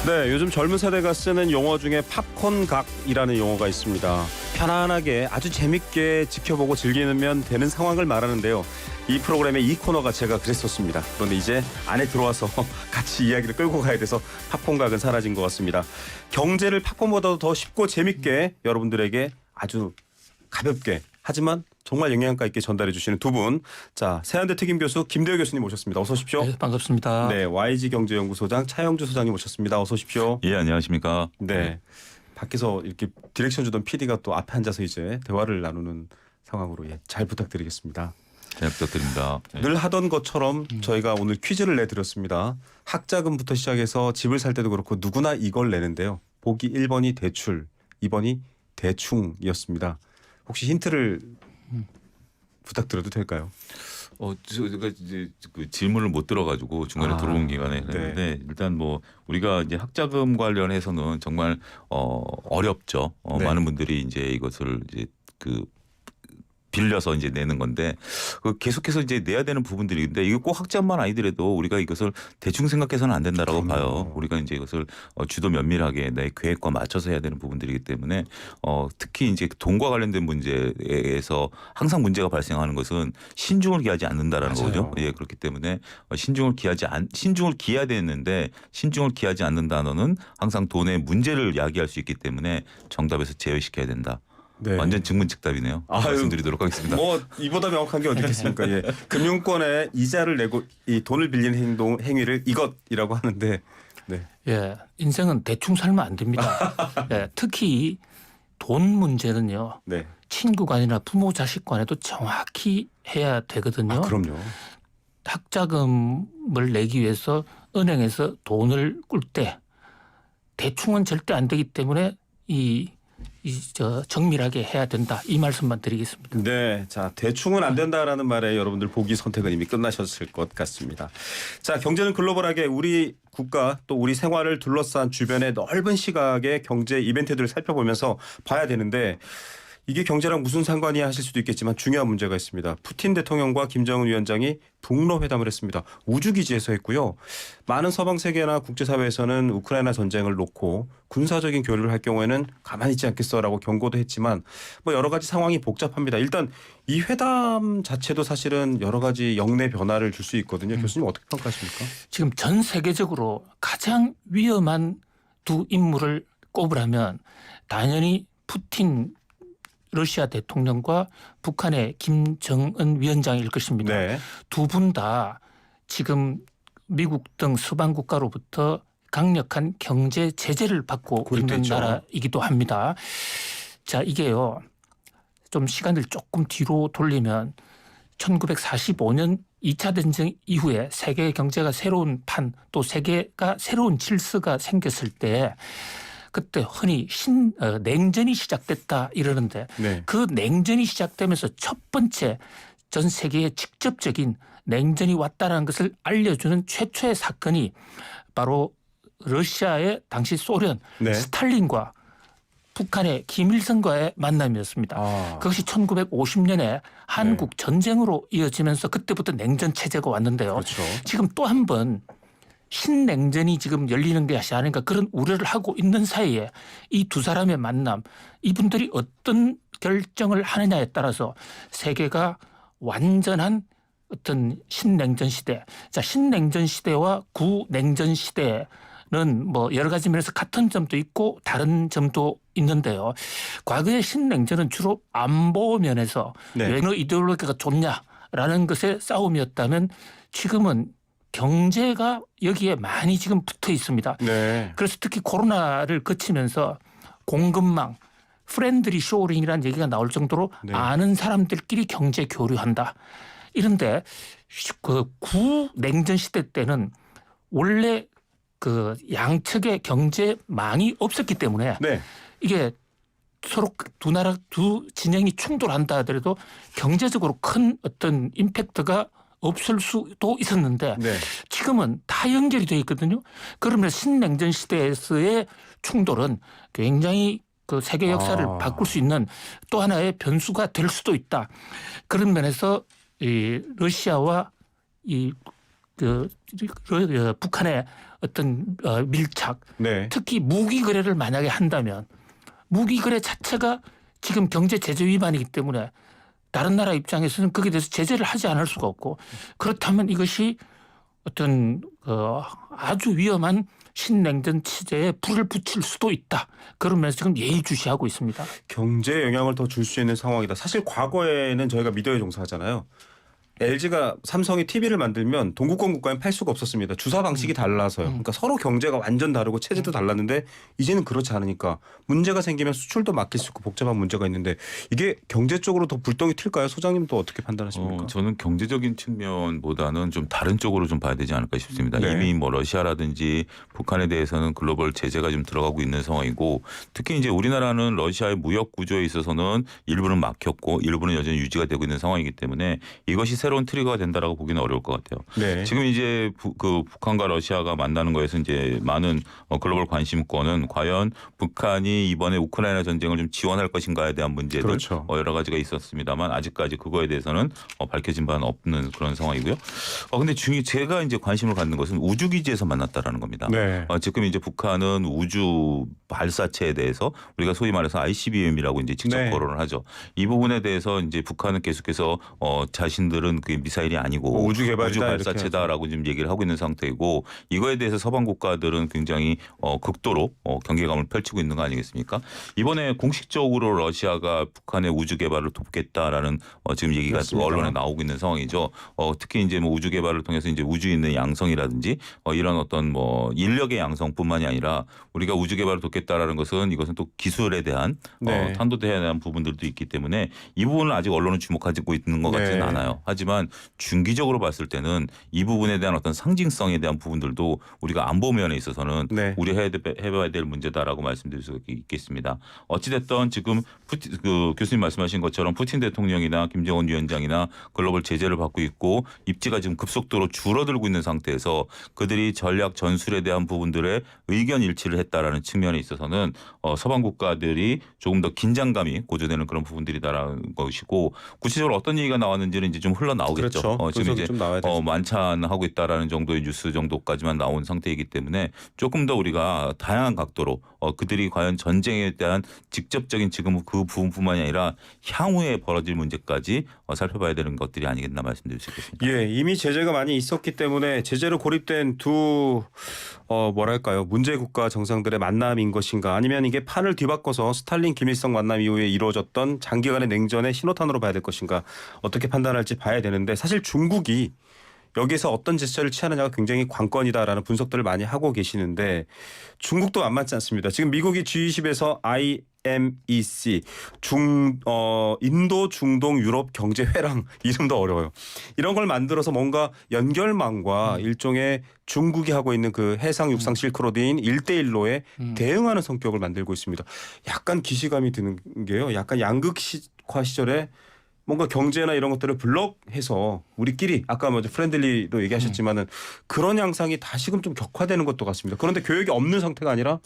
네, 요즘 젊은 세대가 쓰는 용어 중에 팝콘각이라는 용어가 있습니다. 편안하게 아주 재밌게 지켜보고 즐기면 되는 상황을 말하는데요. 이 프로그램의 이 코너가 제가 그랬었습니다. 그런데 이제 안에 들어와서 같이 이야기를 끌고 가야 돼서 팝콘각은 사라진 것 같습니다. 경제를 팝콘보다도 더 쉽고 재밌게 여러분들에게 아주 가볍게 하지만 정말 영양가 있게 전달해 주시는 두 분. 자, 세한대 특임 교수 김대호 교수님 모셨습니다. 어서 오십시오. 네, 반갑습니다. 네, YG경제연구소장 차영주 소장님 모셨습니다. 어서 오십시오. 예, 안녕하십니까. 네. 밖에서 이렇게 디렉션 주던 PD가 또 앞에 앉아서 이제 대화를 나누는 상황으로 잘 부탁드리겠습니다. 잘 부탁드립니다. 늘 하던 것처럼 저희가 오늘 퀴즈를 내드렸습니다. 학자금부터 시작해서 집을 살 때도 그렇고 누구나 이걸 내는데요. 보기 1번이 대출, 2번이 대충이었습니다. 혹시 힌트를 부탁드려도 될까요? 제가 이제 그 질문을 못 들어가지고 중간에 들어온 기간에 했는데 일단 뭐 우리가 이제 학자금 관련해서는 정말 어렵죠. 네. 많은 분들이 이제 이것을 이제 그 빌려서 이제 내는 건데 계속해서 이제 내야 되는 부분들이 있는데 이거 꼭 학자만 아니더라도 우리가 이것을 대충 생각해서는 안 된다라고 봐요. 우리가 이제 이것을 주도 면밀하게 내 계획과 맞춰서 해야 되는 부분들이기 때문에 특히 이제 돈과 관련된 문제에서 항상 문제가 발생하는 것은 신중을 기하지 않는다라는 맞아요. 거죠. 예, 그렇기 때문에 신중을 기해야 되는데 신중을 기하지 않는 단어는 항상 돈의 문제를 야기할 수 있기 때문에 정답에서 제외시켜야 된다. 네. 완전 증문즉답이네요. 말씀드리도록 하겠습니다. 뭐 이보다 명확한 게 어디 있겠습니까? 예. 금융권에 이자를 내고 이 돈을 빌리는 행위를 이것이라고 하는데 네. 예, 인생은 대충 살면 안 됩니다. 예, 특히 돈 문제는요. 네. 친구 간이나 부모 자식 간에도 정확히 해야 되거든요. 그럼요. 학자금을 내기 위해서 은행에서 돈을 꿀 때 대충은 절대 안 되기 때문에 정밀하게 해야 된다. 이 말씀만 드리겠습니다. 네, 자 대충은 안 된다라는 말에 여러분들 보기 선택은 이미 끝나셨을 것 같습니다. 자, 경제는 글로벌하게 우리 국가 또 우리 생활을 둘러싼 주변의 넓은 시각의 경제 이벤트들을 살펴보면서 봐야 되는데 이게 경제랑 무슨 상관이야 하실 수도 있겠지만 중요한 문제가 있습니다. 푸틴 대통령과 김정은 위원장이 북러 회담을 했습니다. 우주기지에서 했고요. 많은 서방 세계나 국제사회에서는 우크라이나 전쟁을 놓고 군사적인 교류를 할 경우에는 가만히 있지 않겠어라고 경고도 했지만 뭐 여러 가지 상황이 복잡합니다. 일단 이 회담 자체도 사실은 여러 가지 역내 변화를 줄 수 있거든요. 교수님 어떻게 평가하십니까? 지금 전 세계적으로 가장 위험한 두 인물을 꼽으라면 당연히 푸틴 러시아 대통령과 북한의 김정은 위원장일 것입니다. 네. 두 분 다 지금 미국 등 서방 국가로부터 강력한 경제 제재를 받고 있는 있죠. 나라이기도 합니다. 자, 이게요. 좀 시간을 조금 뒤로 돌리면 1945년 2차 대전 이후에 세계 경제가 새로운 판 또 세계가 새로운 질서가 생겼을 때 그때 흔히 냉전이 시작됐다 이러는데 네. 그 냉전이 시작되면서 첫 번째 전 세계에 직접적인 냉전이 왔다는 것을 알려주는 최초의 사건이 바로 러시아의 당시 소련 네. 스탈린과 북한의 김일성과의 만남이었습니다. 그것이 1950년에 한국 전쟁으로 이어지면서 그때부터 냉전 체제가 왔는데요. 그렇죠. 지금 또 한 번 신냉전이 지금 열리는 것이 아닌가 그런 우려를 하고 있는 사이에 이 두 사람의 만남 이분들이 어떤 결정을 하느냐에 따라서 세계가 완전한 어떤 신냉전 시대. 자, 신냉전 시대와 구냉전 시대는 뭐 여러 가지 면에서 같은 점도 있고 다른 점도 있는데요. 과거의 신냉전은 주로 안보 면에서 네. 왜 너 이데올로기가 좋냐라는 것의 싸움이었다면 지금은 경제가 여기에 많이 지금 붙어 있습니다. 네. 그래서 특히 코로나를 거치면서 공급망, 프렌드리 쇼링이라는 얘기가 나올 정도로 네. 아는 사람들끼리 경제 교류한다. 이런데 그 구냉전 시대 때는 원래 그 양측의 경제망이 없었기 때문에 네. 이게 서로 두 나라 두 진영이 충돌한다 하더라도 경제적으로 큰 어떤 임팩트가 없을 수도 있었는데 네. 지금은 다 연결이 되어 있거든요. 그러면 신냉전 시대에서의 충돌은 굉장히 그 세계 역사를 바꿀 수 있는 또 하나의 변수가 될 수도 있다. 그런 면에서 이 러시아와 이 북한의 어떤 밀착, 네. 특히 무기 거래를 만약에 한다면 무기 거래 자체가 지금 경제 제재 위반이기 때문에 다른 나라 입장에서는 거기에 대해서 제재를 하지 않을 수가 없고 그렇다면 이것이 어떤 아주 위험한 신냉전 체제에 불을 붙일 수도 있다. 그러면서 지금 예의주시하고 있습니다. 경제에 영향을 더 줄 수 있는 상황이다. 사실 과거에는 저희가 미디어에 종사하잖아요. LG가 삼성이 TV를 만들면 동구권 국가엔 팔 수가 없었습니다. 주사 방식이 달라서요. 그러니까 서로 경제가 완전 다르고 체제도 달랐는데 이제는 그렇지 않으니까 문제가 생기면 수출도 막힐 수 있고 복잡한 문제가 있는데 이게 경제 쪽으로 더 불똥이 튈까요? 소장님 또 어떻게 판단하십니까? 저는 경제적인 측면보다는 좀 다른 쪽으로 좀 봐야 되지 않을까 싶습니다. 네. 이미 뭐 러시아라든지 북한에 대해서는 글로벌 제재가 좀 들어가고 있는 상황이고 특히 이제 우리나라는 러시아의 무역 구조에 있어서는 일부는 막혔고 일부는 여전히 유지가 되고 있는 상황이기 때문에 이것이 새로운 트리거가 된다라고 보기는 어려울 것 같아요. 네. 지금 이제 북한과 러시아가 만나는 거에서 이제 많은 글로벌 관심권은 과연 북한이 이번에 우크라이나 전쟁을 좀 지원할 것인가에 대한 문제들 그렇죠. 여러 가지가 있었습니다만 아직까지 그거에 대해서는 밝혀진 바는 없는 그런 상황이고요. 근데 제가 이제 관심을 갖는 것은 우주 기지에서 만났다라는 겁니다. 네. 지금 이제 북한은 우주 발사체에 대해서 우리가 소위 말해서 ICBM이라고 이제 직접 네. 거론을 하죠. 이 부분에 대해서 이제 북한은 계속해서 자신들은 그게 미사일이 아니고 우주 개발이다, 우주 발사체다라고 지금 얘기를 하고 있는 상태이고 이거에 대해서 서방 국가들은 굉장히 극도로 경계감을 펼치고 있는 거 아니겠습니까? 이번에 공식적으로 러시아가 북한의 우주 개발을 돕겠다라는 지금 얘기가 그렇습니다. 언론에 나오고 있는 상황이죠. 특히 이제 뭐 우주 개발을 통해서 이제 우주에 있는 양성이라든지 이런 어떤 뭐 인력의 양성뿐만이 아니라 우리가 우주 개발을 돕겠다라는 것은 이것은 또 기술에 대한 네. 탄도대에 대한 부분들도 있기 때문에 이 부분은 아직 언론은 주목하고 있는 것 같지는 네. 않아요. 하지만 중기적으로 봤을 때는 이 부분에 대한 어떤 상징성에 대한 부분들도 우리가 안보 면에 있어서는 네. 우리 해봐야 될 문제다라고 말씀드릴 수 있겠습니다. 어찌됐든 지금 교수님 말씀하신 것처럼 푸틴 대통령이나 김정은 위원장이나 글로벌 제재를 받고 있고 입지가 지금 급속도로 줄어들고 있는 상태에서 그들이 전략 전술에 대한 부분들의 의견 일치를 했다라는 측면에 있어서는 서방 국가들이 조금 더 긴장감이 고조되는 그런 부분들이다라는 것이고 구체적으로 어떤 얘기가 나왔는지는 이제 좀 흘러나오겠죠. 그렇죠. 지금 이제 좀 나와야 되죠. 만찬하고 있다라는 정도의 뉴스 정도까지만 나온 상태이기 때문에 조금 더 우리가 다양한 각도로 그들이 과연 전쟁에 대한 직접적인 지금 그 부분뿐만이 아니라 향후에 벌어질 문제까지 살펴봐야 되는 것들이 아니겠나 말씀드릴 수 있겠습니다. 예, 이미 제재가 많이 있었기 때문에 제재로 고립된 두 뭐랄까요 문제 국가 정상들의 만남인 것인가 아니면 이게 판을 뒤바꿔서 스탈린 김일성 만남 이후에 이루어졌던 장기간의 냉전의 신호탄으로 봐야 될 것인가 어떻게 판단할지 봐야 되는데 사실 중국이 여기서 어떤 제스처를 취하느냐가 굉장히 관건이다라는 분석들을 많이 하고 계시는데 중국도 만만치 않습니다. 지금 미국이 G20에서 IMEC 인도 중동 유럽 경제 회랑 이름도 어려워요. 이런 걸 만들어서 뭔가 연결망과 일종의 중국이 하고 있는 그 해상 육상 실크로드인 1대1로에 대응하는 성격을 만들고 있습니다. 약간 기시감이 드는 게요. 약간 양극화 시절에 뭔가 경제나 이런 것들을 블록해서 우리끼리 아까 먼저 프렌들리도 얘기하셨지만은 그런 양상이 다시금 좀 격화되는 것도 같습니다. 그런데 교역이 없는 상태가 아니라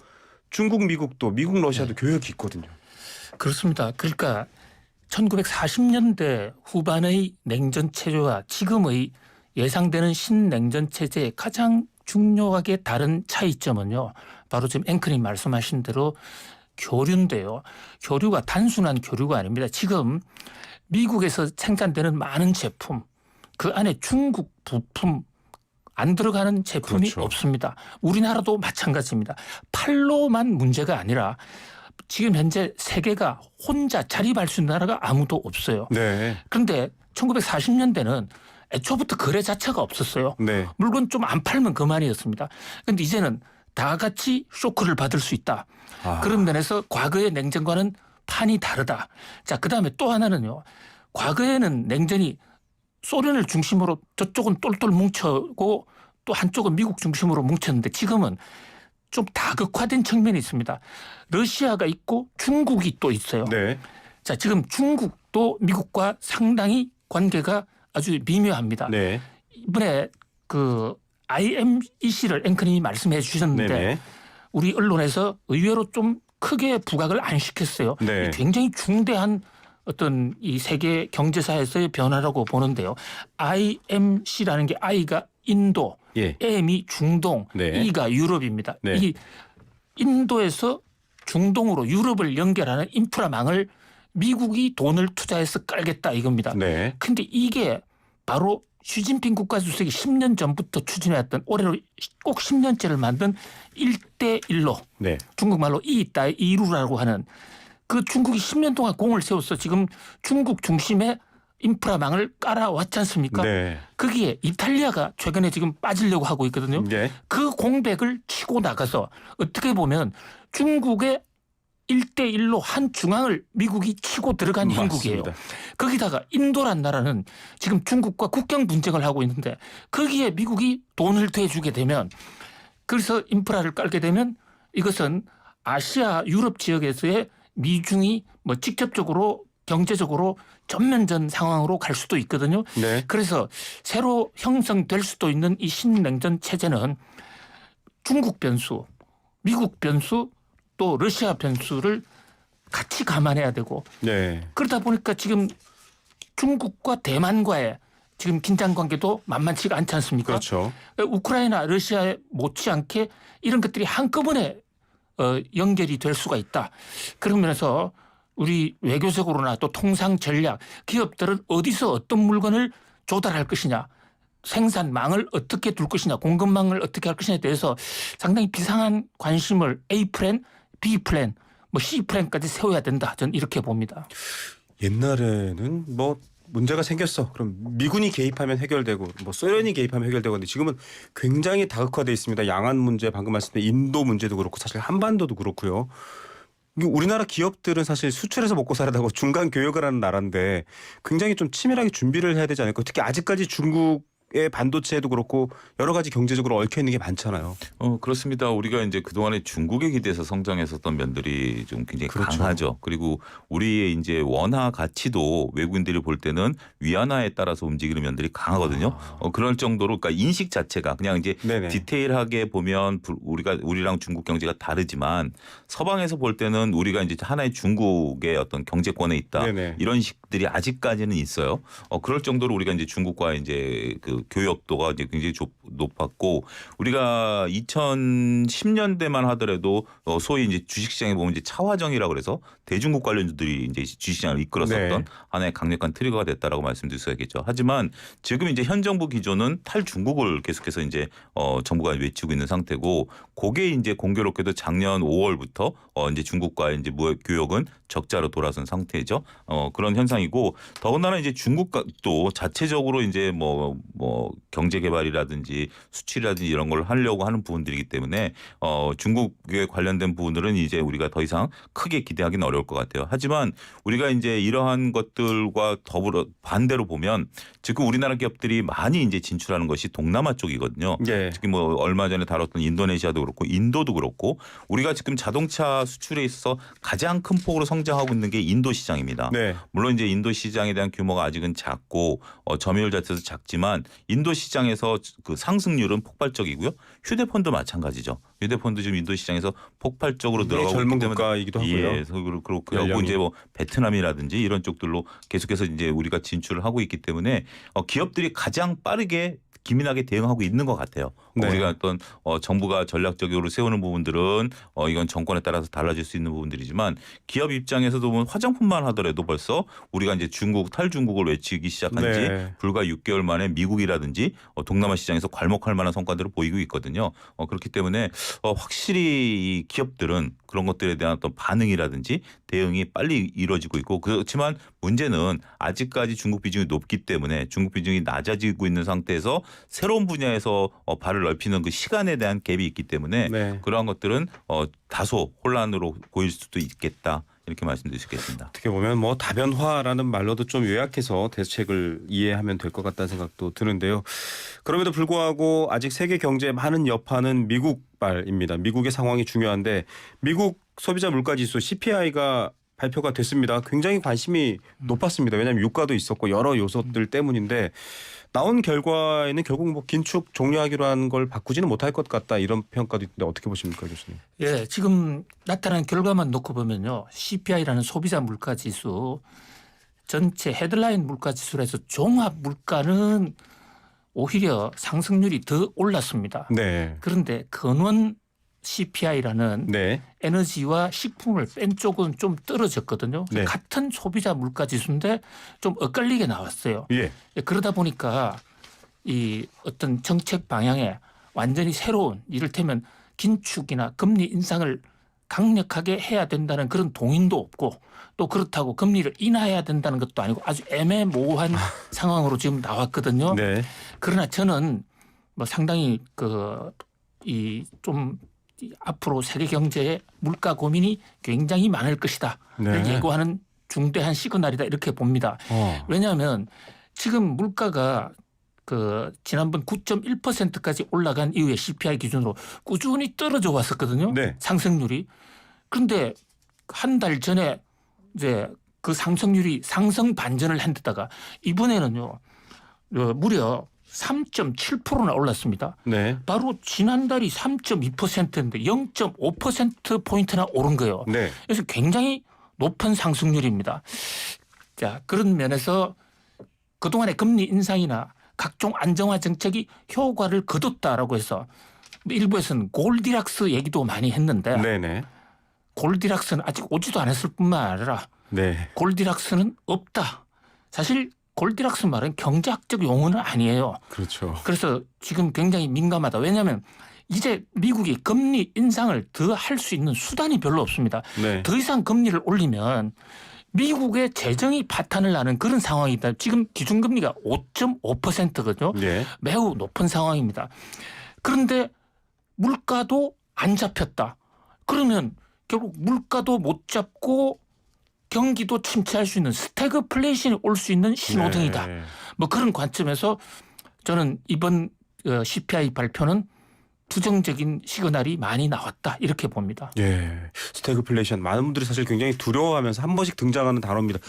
중국, 미국도 미국, 러시아도 교역이 있거든요. 그렇습니다. 그러니까 1940년대 후반의 냉전 체제와 지금의 예상되는 신냉전 체제의 가장 중요하게 다른 차이점은요. 바로 지금 앵커님 말씀하신 대로 교류인데요. 교류가 단순한 교류가 아닙니다. 지금 미국에서 생산되는 많은 제품 그 안에 중국 부품 안 들어가는 제품이 그렇죠. 없습니다. 우리나라도 마찬가지입니다. 팔로만 문제가 아니라 지금 현재 세계가 혼자 자립할 수 있는 나라가 아무도 없어요. 네. 그런데 1940년대는 애초부터 거래 자체가 없었어요. 네. 물건 좀 안 팔면 그만이었습니다. 그런데 이제는 다 같이 쇼크를 받을 수 있다. 그런 면에서 과거의 냉전과는 판이 다르다. 자, 그다음에 또 하나는요. 과거에는 냉전이 소련을 중심으로 저쪽은 똘똘 뭉쳐고 또 한쪽은 미국 중심으로 뭉쳤는데 지금은 좀 다극화된 측면이 있습니다. 러시아가 있고 중국이 또 있어요. 네. 자, 지금 중국도 미국과 상당히 관계가 아주 미묘합니다. 네. 이번에 그 IMEC를 앵커님이 말씀해 주셨는데 네네. 우리 언론에서 의외로 좀 크게 부각을 안 시켰어요. 네. 굉장히 중대한 어떤 이 세계 경제사에서의 변화라고 보는데요. IMC라는 게 I가 인도, 예. M이 중동, 네. E가 유럽입니다. 네. 이 인도에서 중동으로 유럽을 연결하는 인프라망을 미국이 돈을 투자해서 깔겠다 이겁니다. 네. 근데 이게 바로 시진핑 국가주석이 10년 전부터 추진해왔던 올해로 꼭 10년째를 만든 1대1로 네. 중국말로 이따이 이루라고 하는 그 중국이 10년 동안 공을 세워서 지금 중국 중심의 인프라망을 깔아왔지 않습니까? 네. 거기에 이탈리아가 최근에 지금 빠지려고 하고 있거든요. 네. 그 공백을 치고 나가서 어떻게 보면 중국의 1대1로 한 중앙을 미국이 치고 들어간 형국이에요. 맞습니다. 거기다가 인도란 나라는 지금 중국과 국경 분쟁을 하고 있는데 거기에 미국이 돈을 대주게 되면 그래서 인프라를 깔게 되면 이것은 아시아 유럽 지역에서의 미중이 뭐 직접적으로 경제적으로 전면전 상황으로 갈 수도 있거든요. 네. 그래서 새로 형성될 수도 있는 이 신냉전 체제는 중국 변수, 미국 변수 또 러시아 변수를 같이 감안해야 되고 네. 그러다 보니까 지금 중국과 대만과의 지금 긴장 관계도 만만치가 않지 않습니까? 그렇죠. 우크라이나 러시아에 못지않게 이런 것들이 한꺼번에 연결이 될 수가 있다. 그러면서 우리 외교적으로나 또 통상 전략 기업들은 어디서 어떤 물건을 조달할 것이냐 생산망을 어떻게 둘 것이냐 공급망을 어떻게 할 것이냐에 대해서 상당히 비상한 관심을 A 플랜, B 플랜, 뭐 C 플랜까지 세워야 된다. 저는 이렇게 봅니다. 옛날에는 뭐 문제가 생겼어. 그럼 미군이 개입하면 해결되고 뭐 소련이 개입하면 해결되고 근데 지금은 굉장히 다각화돼 있습니다. 양안 문제 방금 말씀드린 인도 문제도 그렇고 사실 한반도도 그렇고요. 우리나라 기업들은 사실 수출해서 먹고 살아다고 중간 교역을 하는 나라인데 굉장히 좀 치밀하게 준비를 해야 되지 않을까. 특히 아직까지 중국의 반도체도 그렇고 여러 가지 경제적으로 얽혀 있는 게 많잖아요. 그렇습니다. 우리가 이제 그동안에 중국에 기대서 성장했었던 면들이 좀 굉장히 그렇죠. 강하죠. 그리고 우리의 이제 원화 가치도 외국인들이 볼 때는 위안화에 따라서 움직이는 면들이 강하거든요. 그럴 정도로 그러니까 인식 자체가 그냥 이제 네네. 디테일하게 보면 우리랑 중국 경제가 다르지만 서방에서 볼 때는 우리가 이제 하나의 중국의 어떤 경제권에 있다. 네네. 이런 식들이 아직까지는 있어요. 그럴 정도로 우리가 이제 중국과 이제 그 교역도가 이제 굉장히 높았고 우리가 2010년대만 하더라도 소위 이제 주식시장에 보면 이제 차화정이라고 그래서 대중국 관련주들이 이제 주식시장을 이끌었었던 네. 하나의 강력한 트리거가 됐다라고 말씀드릴 수 있겠죠. 하지만 지금 이제 현 정부 기조는 탈중국을 계속해서 이제 정부가 외치고 있는 상태고 그게 이제 공교롭게도 작년 5월부터 이제 중국과 이제 교역은 적자로 돌아선 상태죠. 그런 현상이고 더군다나 이제 중국도 자체적으로 이제 뭐 경제 개발이라든지 수출이라든지 이런 걸 하려고 하는 부분들이기 때문에 중국에 관련된 부분들은 이제 우리가 더 이상 크게 기대하기는 어려울 것 같아요. 하지만 우리가 이제 이러한 것들과 더불어 반대로 보면 지금 우리나라 기업들이 많이 이제 진출하는 것이 동남아 쪽이거든요. 네. 특히 뭐 얼마 전에 다뤘던 인도네시아도 그렇고 인도도 그렇고 우리가 지금 자동차 수출에 있어서 가장 큰 폭으로 성장하고 있는 게 인도 시장입니다. 네. 물론 이제 인도 시장에 대한 규모가 아직은 작고 점유율 자체도 작지만 인도 시장에서 그 상승률은 폭발적이고요. 휴대폰도 마찬가지죠. 휴대폰도 지금 인도 시장에서 폭발적으로 늘어가고 젊은 있기 때문에 국가이기도 하고요. 예, 그래서 그렇고 연령이. 이제 뭐 베트남이라든지 이런 쪽들로 계속해서 이제 우리가 진출을 하고 있기 때문에 기업들이 가장 빠르게 기민하게 대응하고 있는 것 같아요. 네. 우리가 어떤 정부가 전략적으로 세우는 부분들은 이건 정권에 따라서 달라질 수 있는 부분들이지만 기업 입장에서도 보면 화장품만 하더라도 벌써 우리가 이제 탈중국을 외치기 시작한 지 네. 불과 6개월 만에 미국이라든지 동남아 시장에서 괄목할 만한 성과들을 보이고 있거든요. 그렇기 때문에 확실히 이 기업들은 그런 것들에 대한 어떤 반응이라든지 대응이 빨리 이루어지고 있고 그렇지만 문제는 아직까지 중국 비중이 높기 때문에 중국 비중이 낮아지고 있는 상태에서 새로운 분야에서 발을 넓히는 그 시간에 대한 갭이 있기 때문에 네. 그러한 것들은 다소 혼란으로 보일 수도 있겠다. 이렇게 말씀드릴 수 있겠습니다. 어떻게 보면 뭐 다변화라는 말로도 좀 요약해서 대책을 이해하면 될 것 같다는 생각도 드는데요. 그럼에도 불구하고 아직 세계 경제의 많은 여파는 미국발입니다. 미국의 상황이 중요한데 미국 소비자 물가지수 CPI가 발표가 됐습니다. 굉장히 관심이 높았습니다. 왜냐하면 유가도 있었고 여러 요소들 때문인데 나온 결과에는 결국 뭐 긴축 종료하기로 한 걸 바꾸지는 못할 것 같다 이런 평가도 있는데 어떻게 보십니까 교수님? 예, 지금 나타난 결과만 놓고 보면요. CPI라는 소비자 물가 지수 전체 헤드라인 물가 지수에서 종합 물가는 오히려 상승률이 더 올랐습니다. 네. 그런데 근원 CPI라는 네. 에너지와 식품을 뺀 쪽은 좀 떨어졌거든요. 네. 같은 소비자 물가 지수인데 좀 엇갈리게 나왔어요. 예. 그러다 보니까 이 어떤 정책 방향에 완전히 새로운 이를테면 긴축이나 금리 인상을 강력하게 해야 된다는 그런 동인도 없고 또 그렇다고 금리를 인하해야 된다는 것도 아니고 아주 애매모호한 상황으로 지금 나왔거든요. 네. 그러나 저는 뭐 상당히 좀 앞으로 세계 경제의 물가 고민이 굉장히 많을 것이다. 를 네. 예고하는 중대한 시그널이다 이렇게 봅니다. 왜냐하면 지금 물가가 지난번 9.1%까지 올라간 이후에 CPI 기준으로 꾸준히 떨어져 왔었거든요. 네. 상승률이. 그런데 한 달 전에 이제 그 상승률이 상승 반전을 한 데다가 이번에는요 무려 3.7%나 올랐습니다. 네. 바로 지난달이 3.2%인데 0.5%포인트나 오른 거예요. 네. 그래서 굉장히 높은 상승률입니다. 자, 그런 면에서 그동안의 금리 인상이나 각종 안정화 정책이 효과를 거뒀다라고 해서 일부에서는 골디락스 얘기도 많이 했는데 네네. 골디락스는 아직 오지도 않았을 뿐만 아니라 네. 골디락스는 없다. 사실 골디락스 말은 경제학적 용어는 아니에요. 그렇죠. 그래서 지금 굉장히 민감하다. 왜냐하면 이제 미국이 금리 인상을 더 할 수 있는 수단이 별로 없습니다. 네. 더 이상 금리를 올리면 미국의 재정이 파탄을 나는 그런 상황이다. 지금 기준금리가 5.5%거든요. 네. 매우 높은 상황입니다. 그런데 물가도 안 잡혔다. 그러면 결국 물가도 못 잡고 경기도 침체할 수 있는 스태그플레이션이 올 수 있는 신호등이다. 네. 뭐 그런 관점에서 저는 이번 CPI 발표는 부정적인 시그널이 많이 나왔다 이렇게 봅니다. 예. 스태그플레이션 많은 분들이 사실 굉장히 두려워하면서 한 번씩 등장하는 단어입니다.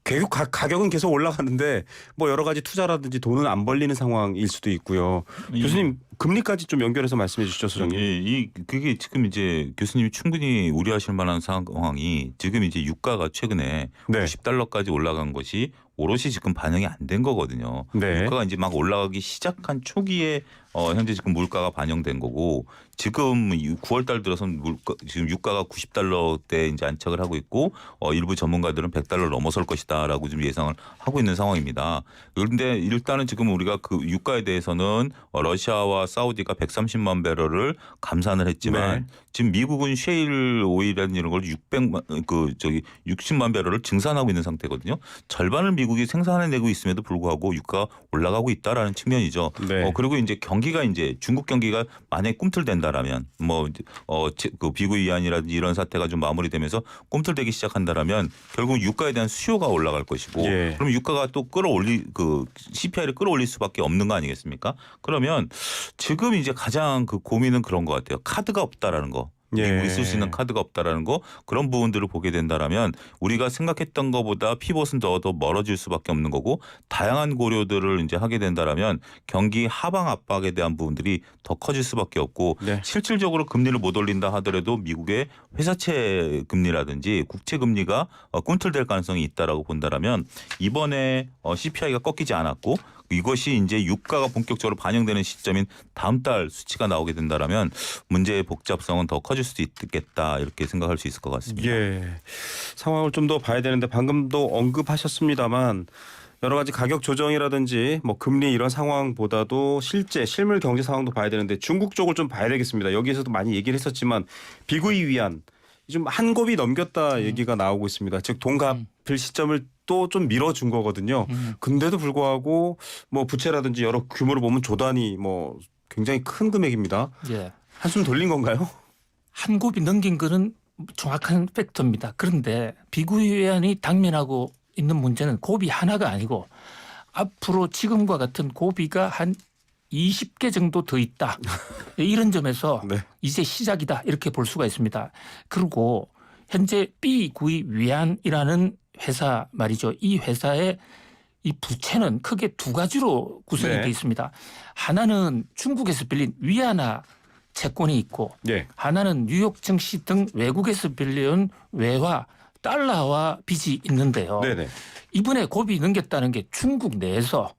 계속 가격은 계속 올라가는데 뭐 여러 가지 투자라든지 돈은 안 벌리는 상황일 수도 있고요. 교수님 금리까지 좀 연결해서 말씀해 주시죠, 소장님. 예, 그게 지금 이제 교수님이 충분히 우려하실 만한 상황이 지금 이제 유가가 최근에 네. 90달러까지 올라간 것이 오롯이 지금 반영이 안 된 거거든요. 네. 물가가 이제 막 올라가기 시작한 초기에 현재 지금 물가가 반영된 거고 지금 9월 달 들어선 지금 유가가 90달러대 이제 안착을 하고 있고 일부 전문가들은 100달러 넘어설 것이다라고 지금 예상을 하고 있는 상황입니다. 그런데 일단은 지금 우리가 그 유가에 대해서는 러시아와 사우디가 130만 배럴을 감산을 했지만 네. 지금 미국은 셰일 오일이라는 이런 걸 60만 배럴을 증산하고 있는 상태거든요. 절반을 미국이 생산해내고 있음에도 불구하고 유가가 올라가고 있다라는 측면이죠. 네. 그리고 이제 경기가 이제 중국 경기가 만약에 꿈틀댄다라면 그 비구 이안이라든지 이런 사태가 좀 마무리되면서 꿈틀대기 시작한다라면 결국 유가에 대한 수요가 올라갈 것이고 예. 그럼 유가가 또 CPI를 끌어올릴 수밖에 없는 거 아니겠습니까? 그러면 지금 이제 가장 그 고민은 그런 것 같아요. 카드가 없다라는 거. 미국이 쓸 수 있는 카드가 없다라는 거 그런 부분들을 보게 된다라면 우리가 생각했던 것보다 피벗은 더 멀어질 수밖에 없는 거고 다양한 고려들을 이제 하게 된다라면 경기 하방 압박에 대한 부분들이 더 커질 수밖에 없고 네. 실질적으로 금리를 못 올린다 하더라도 미국의 회사채 금리라든지 국채 금리가 꿈틀댈 가능성이 있다라고 본다라면 이번에 CPI가 꺾이지 않았고 이것이 이제 유가가 본격적으로 반영되는 시점인 다음 달 수치가 나오게 된다라면 문제의 복잡성은 더 커질 수도 있겠다 이렇게 생각할 수 있을 것 같습니다. 예. 상황을 좀 더 봐야 되는데 방금도 언급하셨습니다만 여러 가지 가격 조정이라든지 뭐 금리 이런 상황보다도 실물 경제 상황도 봐야 되는데 중국 쪽을 좀 봐야 되겠습니다. 여기에서도 많이 얘기를 했었지만 비구이 위안 좀 한 곱이 넘겼다 얘기가 나오고 있습니다. 즉 돈 갚을 시점을 또 좀 밀어준 거거든요. 근데도 불구하고 뭐 부채라든지 여러 규모를 보면 조단이 뭐 굉장히 큰 금액입니다. 예. 한숨 돌린 건가요? 한 곱이 넘긴 거는 정확한 팩트입니다. 그런데 비구이 위안이 당면하고 있는 문제는 곱이 하나가 아니고 앞으로 지금과 같은 고비가 한 20개 정도 더 있다. 이런 점에서 네. 이제 시작이다 이렇게 볼 수가 있습니다. 그리고 현재 비구이 위안이라는 회사 말이죠. 이 회사의 이 부채는 크게 두 가지로 구성이 네. 되어 있습니다. 하나는 중국에서 빌린 위안화 채권이 있고 예. 하나는 뉴욕 증시 등 외국에서 빌려온 외화 달러와 빚이 있는데요. 네네. 이번에 고비 넘겼다는 게 중국 내에서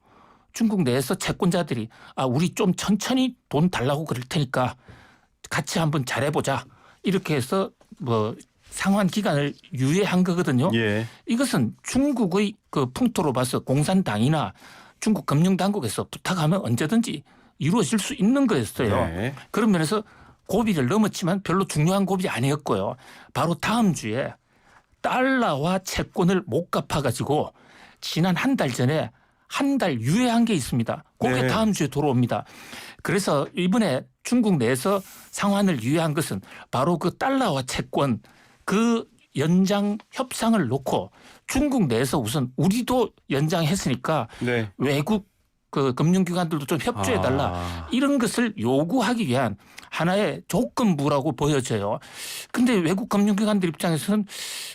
중국 내에서 채권자들이 우리 좀 천천히 돈 달라고 그럴 테니까 같이 한번 잘해보자 이렇게 해서 뭐 상환 기간을 유예한 거거든요. 예. 이것은 중국의 그 풍토로 봐서 공산당이나 중국 금융당국에서 부탁하면 언제든지 이루어질 수 있는 거였어요. 네. 그런 면에서 고비를 넘었지만 별로 중요한 고비 아니었고요. 바로 다음 주에 달러와 채권을 못 갚아가지고 지난 한 달 전에 한 달 유예한 게 있습니다. 그게 네. 다음 주에 들어옵니다. 그래서 이번에 중국 내에서 상환을 유예한 것은 바로 그 달러와 채권 그 연장 협상을 놓고 중국 내에서 우선 우리도 연장했으니까 네. 외국 그 금융기관들도 좀 협조해달라 이런 것을 요구하기 위한 하나의 조건부라고 보여져요. 근데 외국 금융기관들 입장에서는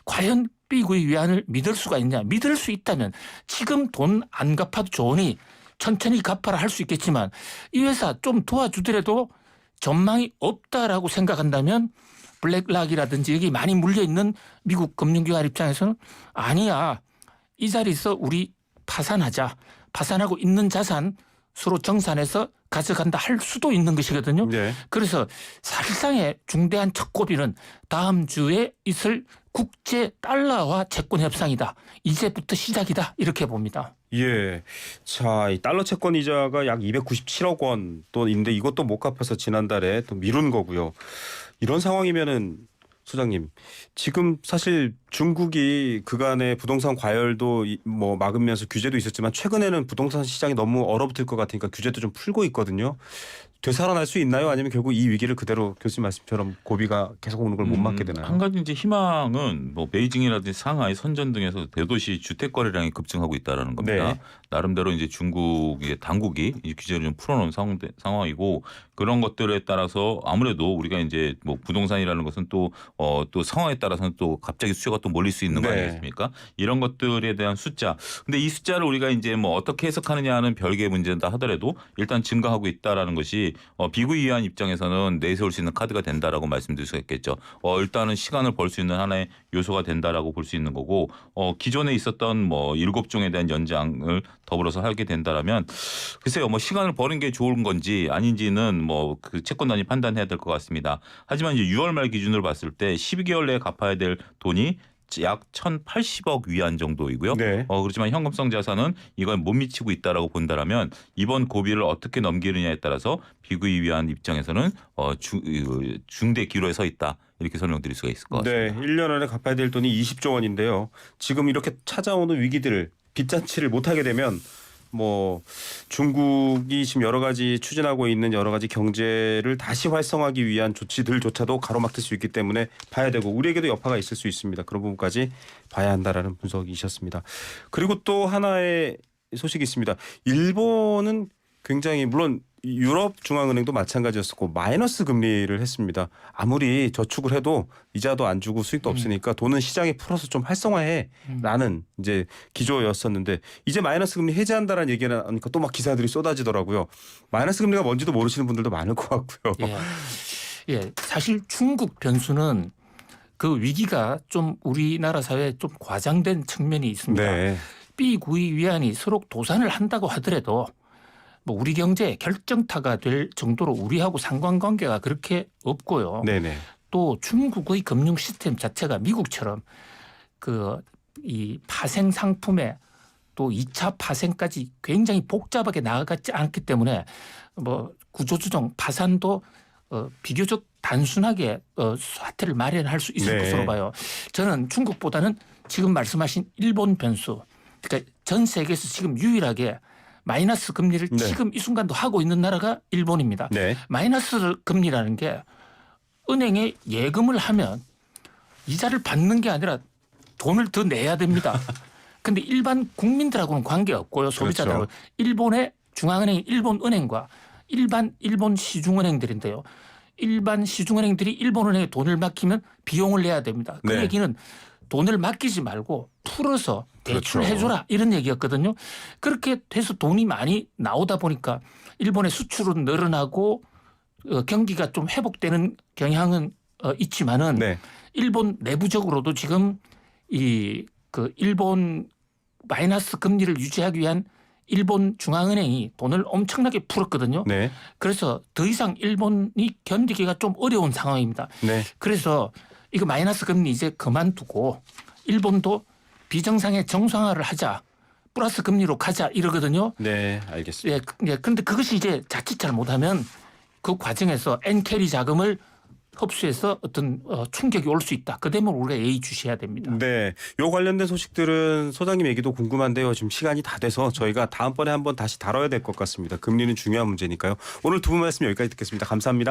과연 B구의 위안을 믿을 수가 있냐. 믿을 수 있다면 지금 돈 안 갚아도 좋으니 천천히 갚아라 할 수 있겠지만 이 회사 좀 도와주더라도 전망이 없다라고 생각한다면 블랙락이라든지 여기 많이 물려있는 미국 금융기관 입장에서는 아니야. 이 자리에서 우리 파산하자. 파산하고 있는 자산 서로 정산해서 가져간다 할 수도 있는 것이거든요. 네. 그래서 사실상의 중대한 첫 고비는 다음 주에 있을 국제 달러와 채권 협상이다. 이제부터 시작이다. 이렇게 봅니다. 예. 자, 이 달러 채권 이자가 약 297억 원 또 있는데 이것도 못 갚아서 지난달에 또 미룬 거고요. 이런 상황이면은 소장님, 지금 사실 중국이 그간의 부동산 과열도 뭐 막으면서 규제도 있었지만 최근에는 부동산 시장이 너무 얼어붙을 것 같으니까 규제도 좀 풀고 있거든요. 되살아날 수 있나요? 아니면 결국 이 위기를 그대로 교수님 말씀처럼 고비가 계속 오는 걸 못 막게 되나요? 한 가지 이제 희망은 뭐 베이징이라든지 상하이, 선전 등에서 대도시 주택 거래량이 급증하고 있다라는 겁니다. 네. 나름대로 이제 중국의 당국이 이 규제를 좀 풀어놓은 상황이고 그런 것들에 따라서 아무래도 우리가 이제 뭐 부동산이라는 것은 또 상황에 따라서는 또 갑자기 수요가 또 몰릴 수 있는 거 네. 아니겠습니까? 이런 것들에 대한 숫자. 근데 이 숫자를 우리가 이제 뭐 어떻게 해석하느냐는 별개의 문제다 하더라도 일단 증가하고 있다라는 것이 비구이 위안 입장에서는 내세울 수 있는 카드가 된다라고 말씀드릴 수 있겠죠. 일단은 시간을 벌 수 있는 하나의 요소가 된다라고 볼 수 있는 거고 기존에 있었던 뭐 7종에 대한 연장을 더불어서 하게 된다라면 글쎄요 뭐 시간을 버는 게 좋은 건지 아닌지는 뭐 그 채권단이 판단해야 될 것 같습니다. 하지만 이제 6월 말 기준으로 봤을 때 12개월 내에 갚아야 될 돈이 약 1,080억 위안 정도이고요. 네. 그렇지만 현금성 자산은 이걸 못 미치고 있다라고 본다라면 이번 고비를 어떻게 넘기느냐에 따라서 비구이 위안 입장에서는 중대 기로에 서 있다. 이렇게 설명드릴 수가 있을 것 같습니다. 네. 1년 안에 갚아야 될 돈이 20조 원인데요. 지금 이렇게 찾아오는 위기들을 빚잔치를 못하게 되면 뭐 중국이 지금 여러 가지 추진하고 있는 여러 가지 경제를 다시 활성화하기 위한 조치들조차도 가로막힐 수 있기 때문에 봐야 되고 우리에게도 여파가 있을 수 있습니다. 그런 부분까지 봐야 한다라는 분석이셨습니다. 그리고 또 하나의 소식이 있습니다. 일본은 굉장히 물론 유럽 중앙은행도 마찬가지였었고 마이너스 금리를 했습니다. 아무리 저축을 해도 이자도 안 주고 수익도 없으니까 돈은 시장에 풀어서 좀 활성화해라는 이제 기조였었는데 이제 마이너스 금리 해제한다라는 얘기를 하니까 또 막 기사들이 쏟아지더라고요. 마이너스 금리가 뭔지도 모르시는 분들도 많을 것 같고요. 예, 사실 중국 변수는 그 위기가 좀 우리나라 사회에 좀 과장된 측면이 있습니다. 네. B구이 위안이 서로 도산을 한다고 하더라도 뭐 우리 경제에 결정타가 될 정도로 우리하고 상관관계가 그렇게 없고요. 네네. 또 중국의 금융 시스템 자체가 미국처럼 이 파생 상품에 또 2차 파생까지 굉장히 복잡하게 나아가지 않기 때문에 뭐 구조조정 파산도 비교적 단순하게 사태를 마련할 수 있을 네. 것으로 봐요. 저는 중국보다는 지금 말씀하신 일본 변수, 그러니까 전 세계에서 지금 유일하게 마이너스 금리를 네. 지금 이 순간도 하고 있는 나라가 일본입니다. 네. 마이너스 금리라는 게 은행에 예금을 하면 이자를 받는 게 아니라 돈을 더 내야 됩니다. 근데 일반 국민들하고는 관계없고요. 소비자들하고. 그렇죠. 일본의 중앙은행이 일본은행과 일본 시중은행들인데요. 일반 시중은행들이 일본은행에 돈을 맡기면 비용을 내야 됩니다. 그 네. 얘기는 돈을 맡기지 말고 풀어서 대출해줘라 그렇죠. 이런 얘기였거든요. 그렇게 돼서 돈이 많이 나오다 보니까 일본의 수출은 늘어나고 경기가 좀 회복되는 경향은 있지만은 네. 일본 내부적으로도 지금 일본 마이너스 금리를 유지하기 위한 일본 중앙은행이 돈을 엄청나게 풀었거든요. 네. 그래서 더 이상 일본이 견디기가 좀 어려운 상황입니다. 네. 그래서 이거 마이너스 금리 이제 그만두고 일본도 비정상의 정상화를 하자. 플러스 금리로 가자 이러거든요. 네, 알겠습니다. 예, 그런데 그것이 이제 자칫 잘못하면 그 과정에서 엔캐리 자금을 흡수해서 어떤 충격이 올 수 있다. 그 점을 우리가 예의주시해야 됩니다. 네, 요 관련된 소식들은 소장님 얘기도 궁금한데요. 지금 시간이 다 돼서 저희가 다음번에 한번 다시 다뤄야 될 것 같습니다. 금리는 중요한 문제니까요. 오늘 두 분 말씀 여기까지 듣겠습니다. 감사합니다.